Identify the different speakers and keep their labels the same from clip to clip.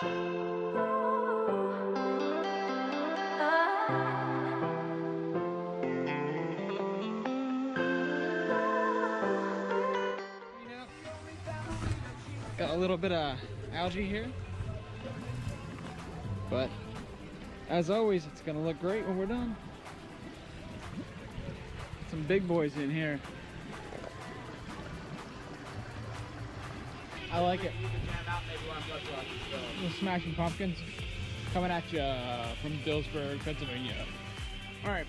Speaker 1: Got a little bit of algae here, but as always, it's gonna look great when we're done. Some big boys in here. I like it. Little smashing pumpkins coming at you from Dillsburg, Pennsylvania. All right.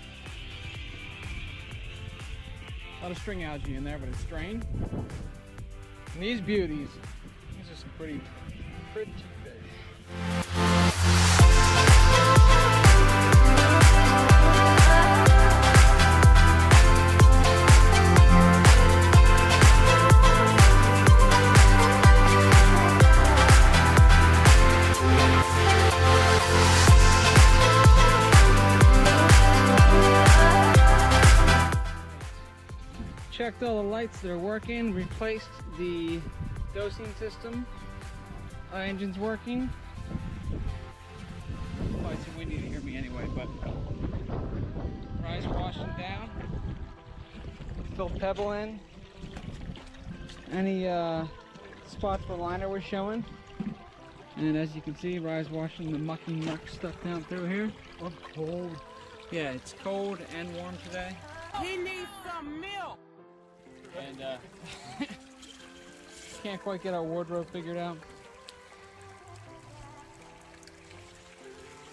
Speaker 1: A lot of string algae in there, but it's strained. And these beauties, these are some pretty fish. Checked all the lights, they're working, replaced the dosing system. Engine's working. Probably too windy to hear me anyway, but Rye's washing down. Fill pebble in. Any spots for liner we're showing. And as you can see, Rye's washing the mucky muck stuff down through here.
Speaker 2: I'm cold.
Speaker 1: Yeah, it's cold and warm today.
Speaker 2: He needs some milk!
Speaker 1: And can't quite get our wardrobe figured out.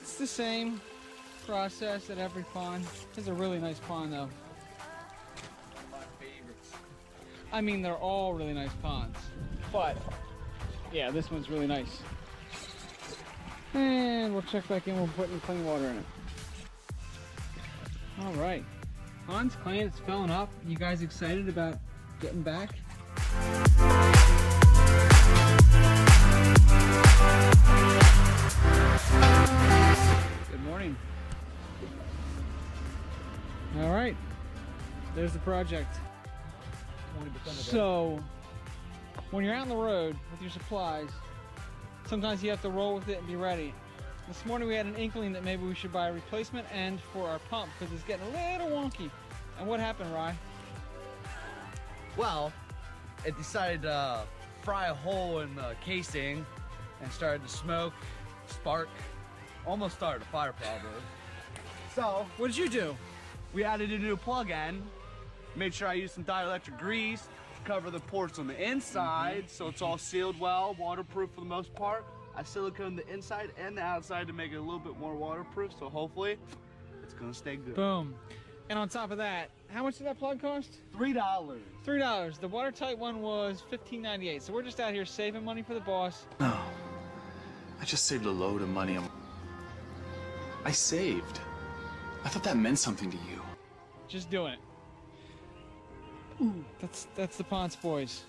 Speaker 1: It's the same process at every pond. This is a really nice pond though.
Speaker 2: My favorites.
Speaker 1: I mean, they're all really nice ponds, but yeah, this one's really nice. And we'll check back in, we'll put in clean water in it. All right, pond's clean, it's filling up. You guys excited about getting back? Good morning. All right, there's the project. So, when you're out on the road with your supplies, sometimes you have to roll with it and be ready. This morning we had an inkling that maybe we should buy a replacement end for our pump because it's getting a little wonky. And what happened, Rye?
Speaker 3: Well, it decided to fry a hole in the casing and started to smoke, spark, almost started a fire probably. So,
Speaker 1: What did you do?
Speaker 3: we added a new plug end, made sure I used some dielectric grease to cover the ports on the inside so it's all sealed well, waterproof for the most part. I siliconed the inside and the outside to make it a little bit more waterproof, so hopefully it's gonna stay good.
Speaker 1: Boom. And on top of that, how much did that plug cost?
Speaker 3: $3.
Speaker 1: $3. The watertight one was $15.98. So we're just out here saving money for the boss.
Speaker 4: No, I just saved a load of money. I saved. I thought that meant something to you.
Speaker 1: Just doing it. Ooh, that's the Ponce boys.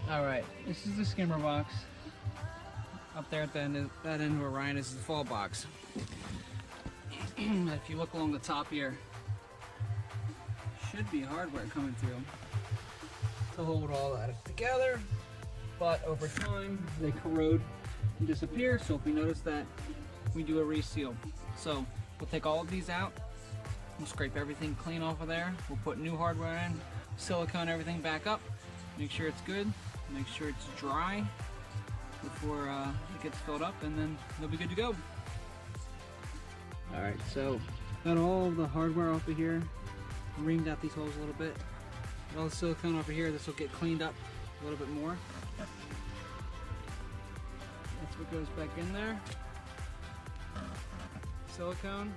Speaker 1: All right, this is the skimmer box. Up there at that end where Ryan is the fall box. If you look along the top here, should be hardware coming through to hold all that together. But over time, they corrode and disappear. So if we notice that, we do a reseal. So we'll take all of these out. We'll scrape everything clean off of there. We'll put new hardware in, silicone everything back up, make sure it's good, make sure it's dry before it gets filled up, and then they'll be good to go. All right, so got all the hardware off of here, reamed out these holes a little bit. Got all the silicone over here. This will get cleaned up a little bit more. That's what goes back in there. Silicone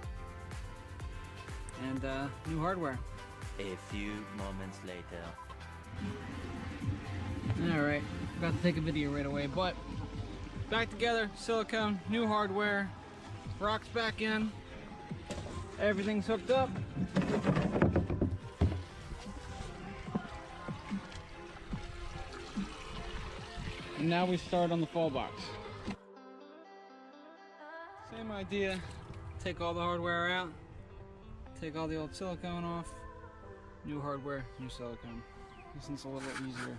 Speaker 1: and new hardware.
Speaker 5: A few moments later.
Speaker 1: All right, about to take a video right away, but back together, silicone, new hardware, rocks back in, everything's hooked up. And now we start on the fall box. Same idea, take all the hardware out, take all the old silicone off, new hardware, new silicone. This one's a little easier,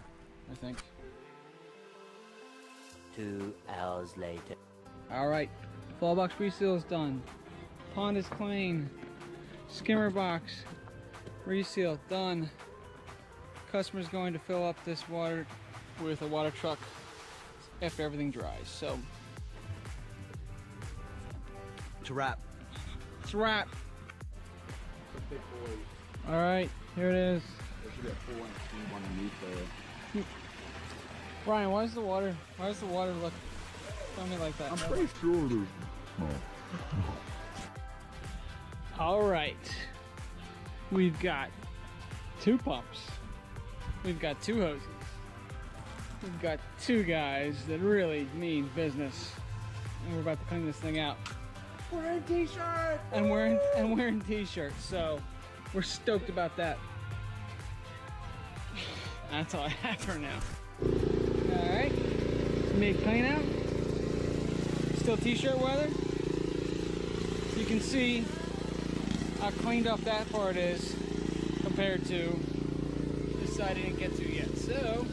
Speaker 1: I think.
Speaker 5: 2 hours later.
Speaker 1: All right, fall box reseal is done. Pond is clean. Skimmer box reseal done. Customer's going to fill up this water with a water truck after everything dries. So
Speaker 3: It's a wrap.
Speaker 1: it's a wrap.
Speaker 3: Big boys.
Speaker 1: All right, here it is.
Speaker 3: There should be a full length tube underneath there.
Speaker 1: Brian, why does the water look funny like that?
Speaker 3: I'm pretty sure it is.
Speaker 1: All right, we've got 2 pumps. We've got 2 hoses. We've got 2 guys that really mean business. And we're about to clean this thing out.
Speaker 3: Wearing t-shirt.
Speaker 1: And wearing t-shirts, so we're stoked about that. That's all I have for now. All right, mid clean out. Still t-shirt weather. You can see how cleaned up that part is compared to this side I didn't get to yet. So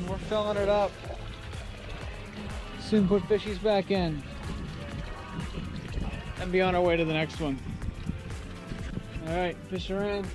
Speaker 1: we're filling it up. Soon put fishies back in and be on our way to the next one. All right, fish are in.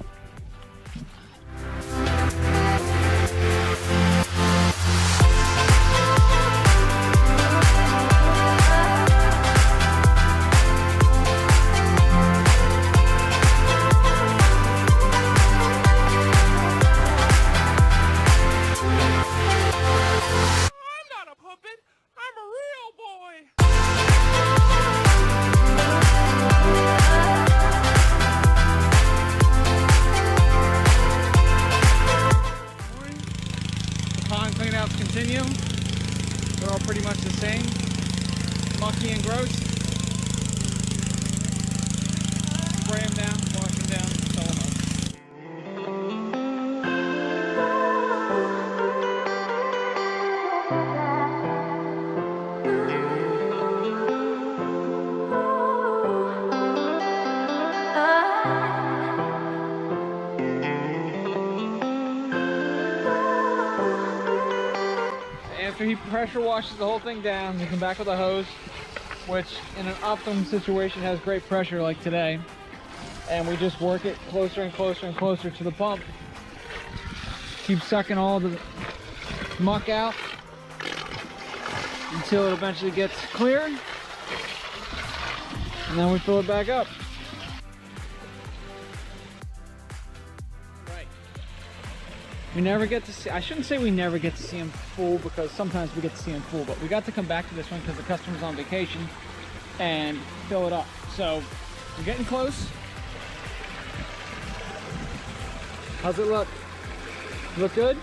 Speaker 1: Continue. They're all pretty much the same. Mucky and gross. Spray them down, wash them down, fill them up. After he pressure washes the whole thing down, you come back with a hose, which in an optimum situation has great pressure like today. And we just work it closer and closer and closer to the pump. Keep sucking all the muck out until it eventually gets clear. And then we fill it back up. We never get to see, I shouldn't say we never get to see them full, because sometimes we get to see them full, but we got to come back to this one because the customer's on vacation and fill it up. So we're getting close. How's it look? Look good?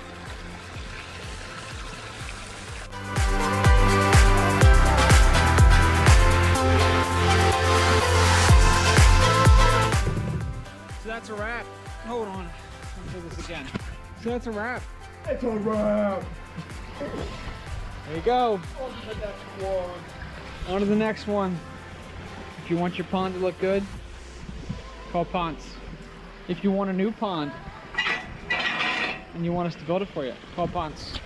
Speaker 1: So that's a wrap. Hold on, let's do this again. So that's a wrap.
Speaker 3: It's a wrap.
Speaker 1: There you go.
Speaker 3: On to the next one.
Speaker 1: On to the next one. If you want your pond to look good, call Ponce. If you want a new pond and you want us to build it for you, call Ponce.